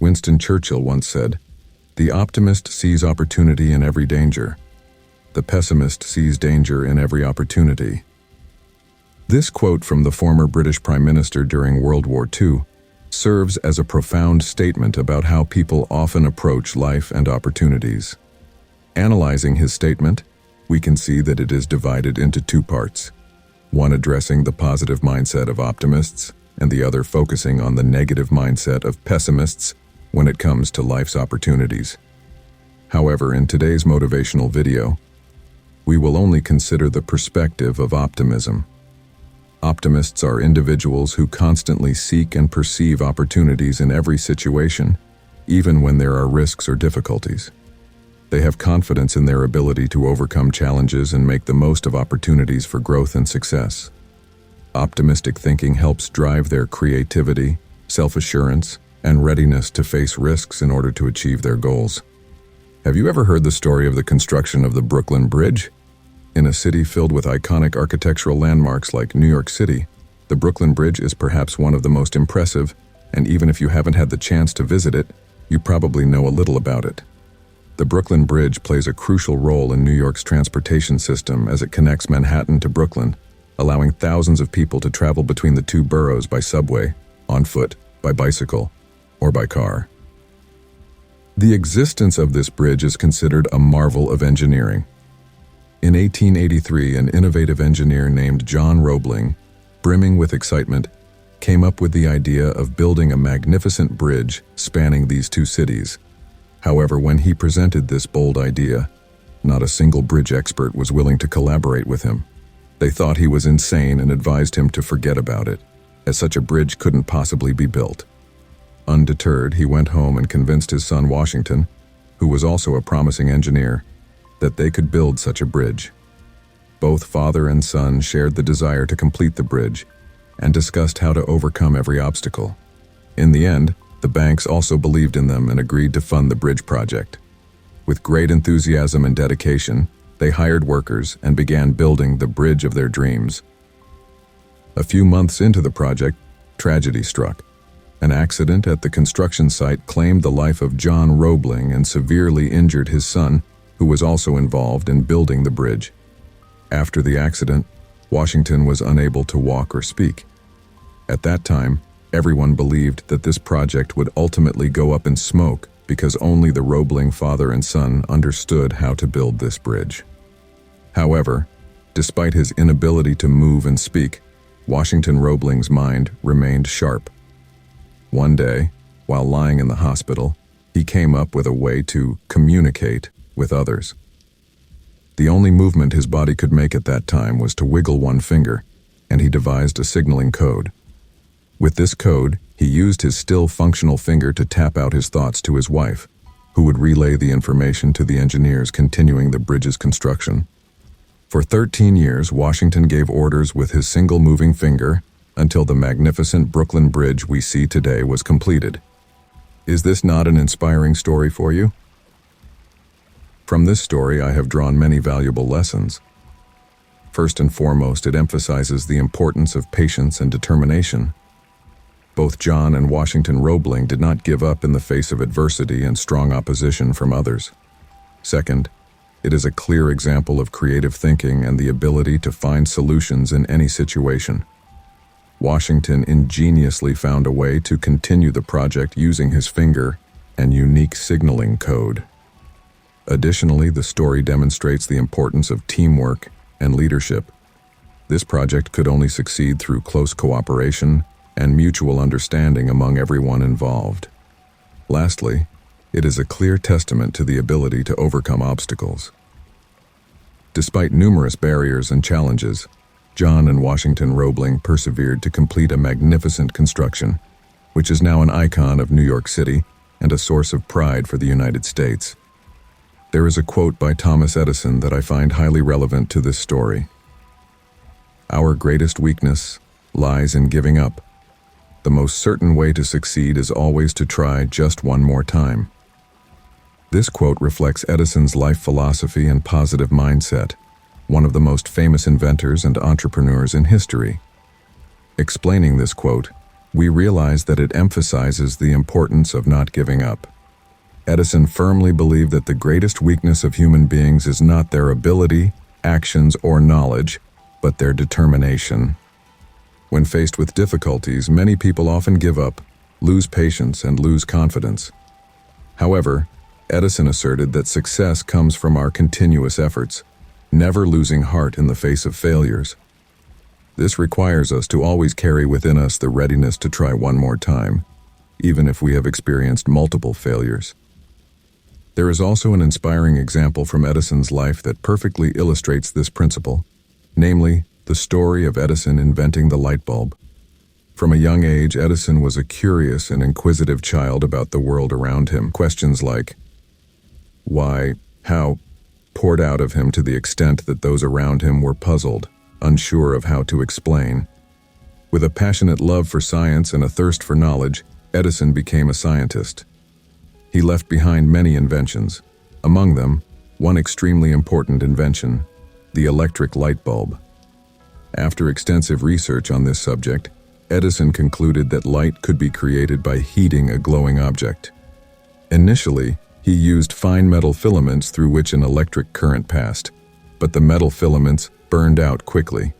Winston Churchill once said, "The optimist sees opportunity in every danger. The pessimist sees danger in every opportunity." This quote from the former British Prime Minister during World War II serves as a profound statement about how people often approach life and opportunities. Analyzing his statement, we can see that it is divided into two parts, one addressing the positive mindset of optimists and the other focusing on the negative mindset of pessimists when it comes to life's opportunities. However, in today's motivational video, we will only consider the perspective of optimism. Optimists are individuals who constantly seek and perceive opportunities in every situation, even when there are risks or difficulties. They have confidence in their ability to overcome challenges and make the most of opportunities for growth and success. Optimistic thinking helps drive their creativity, self-assurance, and readiness to face risks in order to achieve their goals. Have you ever heard the story of the construction of the Brooklyn Bridge? In a city filled with iconic architectural landmarks like New York City, the Brooklyn Bridge is perhaps one of the most impressive, and even if you haven't had the chance to visit it, you probably know a little about it. The Brooklyn Bridge plays a crucial role in New York's transportation system as it connects Manhattan to Brooklyn, allowing thousands of people to travel between the two boroughs by subway, on foot, by bicycle, or by car. The existence of this bridge is considered a marvel of engineering. In 1883, an innovative engineer named John Roebling, brimming with excitement, came up with the idea of building a magnificent bridge spanning these two cities. However, when he presented this bold idea, not a single bridge expert was willing to collaborate with him. They thought he was insane and advised him to forget about it, as such a bridge couldn't possibly be built. Undeterred, he went home and convinced his son Washington, who was also a promising engineer, that they could build such a bridge. Both father and son shared the desire to complete the bridge and discussed how to overcome every obstacle. In the end, the banks also believed in them and agreed to fund the bridge project. With great enthusiasm and dedication, they hired workers and began building the bridge of their dreams. A few months into the project, tragedy struck. An accident at the construction site claimed the life of John Roebling and severely injured his son, who was also involved in building the bridge. After the accident, Washington was unable to walk or speak. At that time, everyone believed that this project would ultimately go up in smoke because only the Roebling father and son understood how to build this bridge. However, despite his inability to move and speak, Washington Roebling's mind remained sharp. One day, while lying in the hospital, he came up with a way to communicate with others. The only movement his body could make at that time was to wiggle one finger, and he devised a signaling code. With this code, he used his still functional finger to tap out his thoughts to his wife, who would relay the information to the engineers continuing the bridge's construction. For 13 years, Washington gave orders with his single moving finger until the magnificent Brooklyn Bridge we see today was completed. Is this not an inspiring story for you? From this story, I have drawn many valuable lessons. First and foremost, it emphasizes the importance of patience and determination. Both John and Washington Roebling did not give up in the face of adversity and strong opposition from others. Second, it is a clear example of creative thinking and the ability to find solutions in any situation. Washington ingeniously found a way to continue the project using his finger and unique signaling code. Additionally, the story demonstrates the importance of teamwork and leadership. This project could only succeed through close cooperation and mutual understanding among everyone involved. Lastly, it is a clear testament to the ability to overcome obstacles. Despite numerous barriers and challenges, John and Washington Roebling persevered to complete a magnificent construction, which is now an icon of New York City and a source of pride for the United States. There is a quote by Thomas Edison that I find highly relevant to this story. "Our greatest weakness lies in giving up. The most certain way to succeed is always to try just one more time." This quote reflects Edison's life philosophy and positive mindset, one of the most famous inventors and entrepreneurs in history. Explaining this quote, we realize that it emphasizes the importance of not giving up. Edison firmly believed that the greatest weakness of human beings is not their ability, actions, or knowledge, but their determination. When faced with difficulties, many people often give up, lose patience, and lose confidence. However, Edison asserted that success comes from our continuous efforts, never losing heart in the face of failures. This requires us to always carry within us the readiness to try one more time, even if we have experienced multiple failures. There is also an inspiring example from Edison's life that perfectly illustrates this principle, namely, the story of Edison inventing the light bulb. From a young age, Edison was a curious and inquisitive child about the world around him. Questions like, why, how, poured out of him to the extent that those around him were puzzled, unsure of how to explain. With a passionate love for science and a thirst for knowledge, Edison became a scientist. He left behind many inventions, among them, one extremely important invention, the electric light bulb. After extensive research on this subject, Edison concluded that light could be created by heating a glowing object. Initially, he used fine metal filaments through which an electric current passed, but the metal filaments burned out quickly.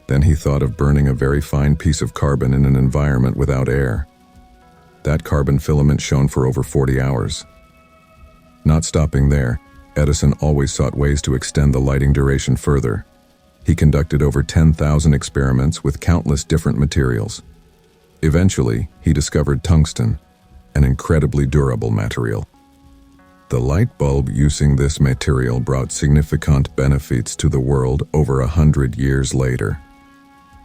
Then he thought of burning a very fine piece of carbon in an environment without air. That carbon filament shone for over 40 hours. Not stopping there, Edison always sought ways to extend the lighting duration further. He conducted over 10,000 experiments with countless different materials. Eventually, he discovered tungsten, an incredibly durable material. The light bulb using this material brought significant benefits to the world over 100 years later.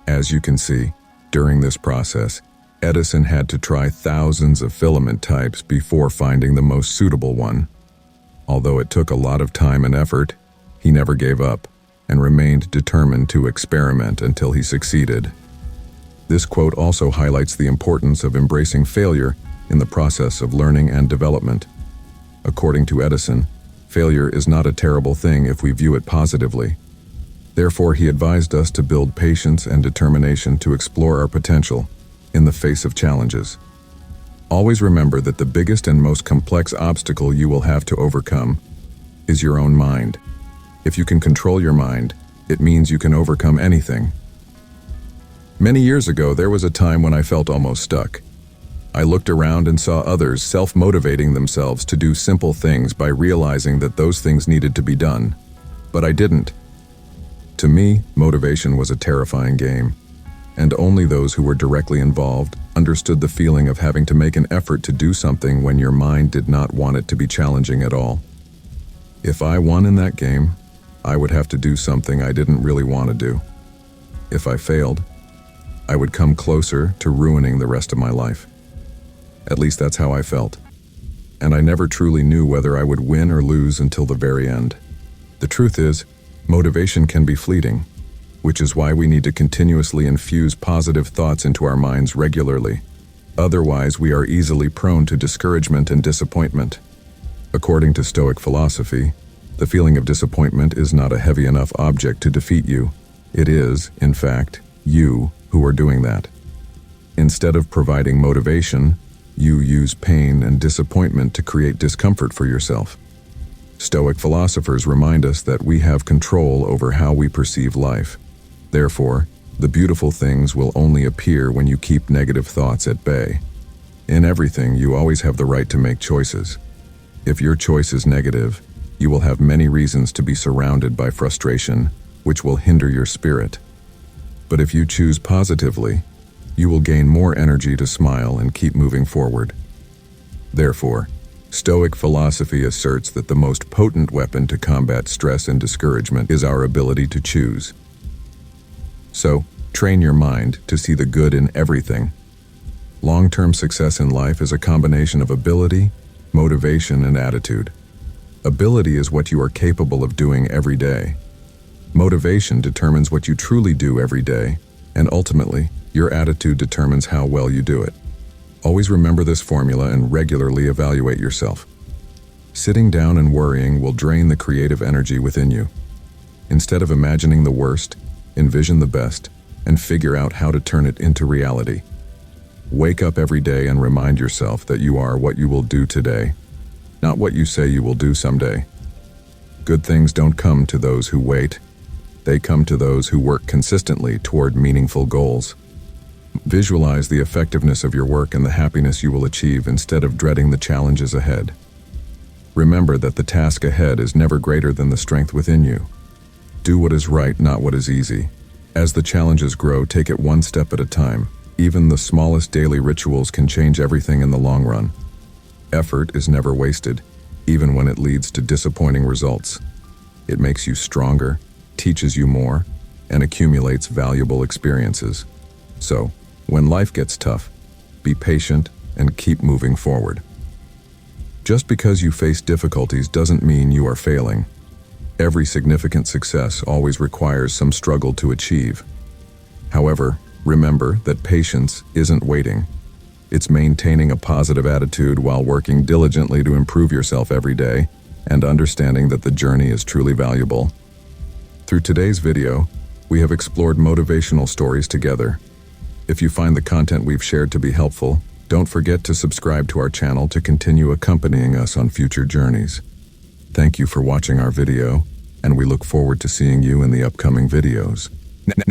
As you can see, during this process, Edison had to try thousands of filament types before finding the most suitable one. Although it took a lot of time and effort, he never gave up and remained determined to experiment until he succeeded. This quote also highlights the importance of embracing failure in the process of learning and development. According to Edison, failure is not a terrible thing if we view it positively. Therefore, he advised us to build patience and determination to explore our potential in the face of challenges. Always remember that the biggest and most complex obstacle you will have to overcome is your own mind. If you can control your mind, it means you can overcome anything. Many years ago, there was a time when I felt almost stuck. I looked around and saw others self-motivating themselves to do simple things by realizing that those things needed to be done. But I didn't. To me, motivation was a terrifying game, and only those who were directly involved understood the feeling of having to make an effort to do something when your mind did not want it to be challenging at all. If I won in that game, I would have to do something I didn't really want to do. If I failed, I would come closer to ruining the rest of my life. At least that's how I felt. And I never truly knew whether I would win or lose until the very end. The truth is, motivation can be fleeting, which is why we need to continuously infuse positive thoughts into our minds regularly. Otherwise, we are easily prone to discouragement and disappointment. According to Stoic philosophy, the feeling of disappointment is not a heavy enough object to defeat you. It is, in fact, you who are doing that. Instead of providing motivation, you use pain and disappointment to create discomfort for yourself. Stoic philosophers remind us that we have control over how we perceive life. Therefore, the beautiful things will only appear when you keep negative thoughts at bay. In everything, you always have the right to make choices. If your choice is negative, you will have many reasons to be surrounded by frustration, which will hinder your spirit. But if you choose positively, you will gain more energy to smile and keep moving forward. Therefore, Stoic philosophy asserts that the most potent weapon to combat stress and discouragement is our ability to choose. So, train your mind to see the good in everything. Long-term success in life is a combination of ability, motivation, and attitude. Ability is what you are capable of doing every day. Motivation determines what you truly do every day, and ultimately, your attitude determines how well you do it. Always remember this formula and regularly evaluate yourself. Sitting down and worrying will drain the creative energy within you. Instead of imagining the worst, envision the best, and figure out how to turn it into reality. Wake up every day and remind yourself that you are what you will do today, not what you say you will do someday. Good things don't come to those who wait. They come to those who work consistently toward meaningful goals. Visualize the effectiveness of your work and the happiness you will achieve instead of dreading the challenges ahead. Remember that the task ahead is never greater than the strength within you. Do what is right, not what is easy. As the challenges grow, take it one step at a time. Even the smallest daily rituals can change everything in the long run. Effort is never wasted, even when it leads to disappointing results. It makes you stronger, teaches you more, and accumulates valuable experiences. So, when life gets tough, be patient and keep moving forward. Just because you face difficulties doesn't mean you are failing. Every significant success always requires some struggle to achieve. However, remember that patience isn't waiting. It's maintaining a positive attitude while working diligently to improve yourself every day and understanding that the journey is truly valuable. Through today's video, we have explored motivational stories together. If you find the content we've shared to be helpful, don't forget to subscribe to our channel to continue accompanying us on future journeys. Thank you for watching our video, and we look forward to seeing you in the upcoming videos.